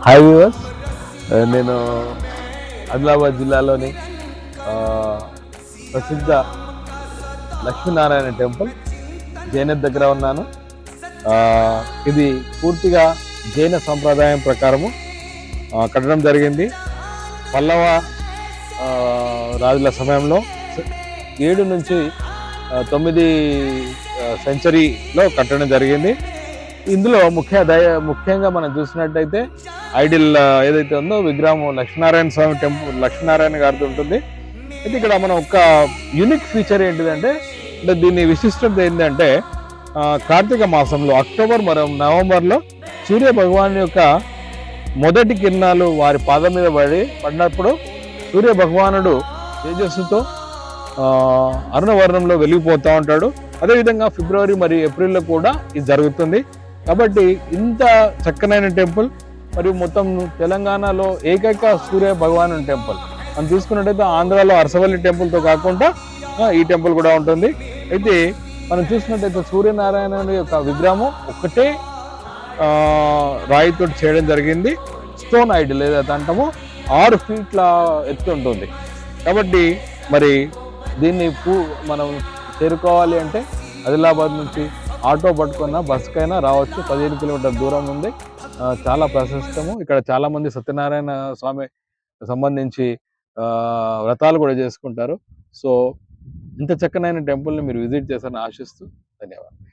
Hi viewers, నేను ఆదిలాబాద్ జిల్లాలోని ప్రసిద్ధ లక్ష్మీనారాయణ టెంపుల్ జైనత్ దగ్గర ఉన్నాను. ఇది పూర్తిగా జైన సంప్రదాయం ప్రకారము కట్టడం జరిగింది. పల్లవ రాజుల సమయంలో 7 నుంచి 9 సెంచరీలో కట్టడం జరిగింది. ఇందులో ముఖ్యంగా మనం చూసినట్టయితే ఐడిల్ ఏదైతే ఉందో విగ్రహం లక్ష్మీనారాయణ స్వామి టెంపుల్ లక్ష్మీనారాయణ గారితో ఉంటుంది. అయితే ఇక్కడ మనం ఒక యూనిక్ ఫీచర్ ఏంటిదంటే, దీని విశిష్టత ఏంటంటే కార్తీక మాసంలో అక్టోబర్ మరియు నవంబర్లో సూర్య భగవాన్ యొక్క మొదటి కిరణాలు వారి పాదం మీద పడినప్పుడు సూర్య భగవానుడు తేజస్సుతో అరుణవర్ణంలో వెలిగిపోతూ ఉంటాడు. అదేవిధంగా ఫిబ్రవరి మరియు ఏప్రిల్లో కూడా ఇది జరుగుతుంది. కాబట్టి ఇంత చక్కనైన టెంపుల్ మరియు మొత్తం తెలంగాణలో ఏకైక సూర్య భగవాను టెంపుల్ మనం చూసుకున్నట్టయితే ఆంధ్రాలో అరసవల్లి టెంపుల్తో కాకుండా ఈ టెంపుల్ కూడా ఉంటుంది. అయితే మనం చూసినట్టయితే సూర్యనారాయణ యొక్క విగ్రహం ఒకటే రాయితో చేయడం జరిగింది. స్టోన్ ఐడిల్ ఏదైతే అంటామో 6 ఫీట్ల ఎత్తు ఉంటుంది. కాబట్టి మరి దీన్ని మనం చేరుకోవాలి అంటే ఆదిలాబాద్ నుంచి ఆటో పట్టుకున్న బస్కైనా రావచ్చు. 15 కిలోమీటర్ దూరం ఉంది. చాలా ప్రశస్తము. ఇక్కడ చాలా మంది సత్యనారాయణ స్వామి సంబంధించి వ్రతాలు కూడా చేసుకుంటారు. సో ఇంత చక్కనైన టెంపుల్ని మీరు విజిట్ చేశారని ఆశిస్తూ ధన్యవాదాలు.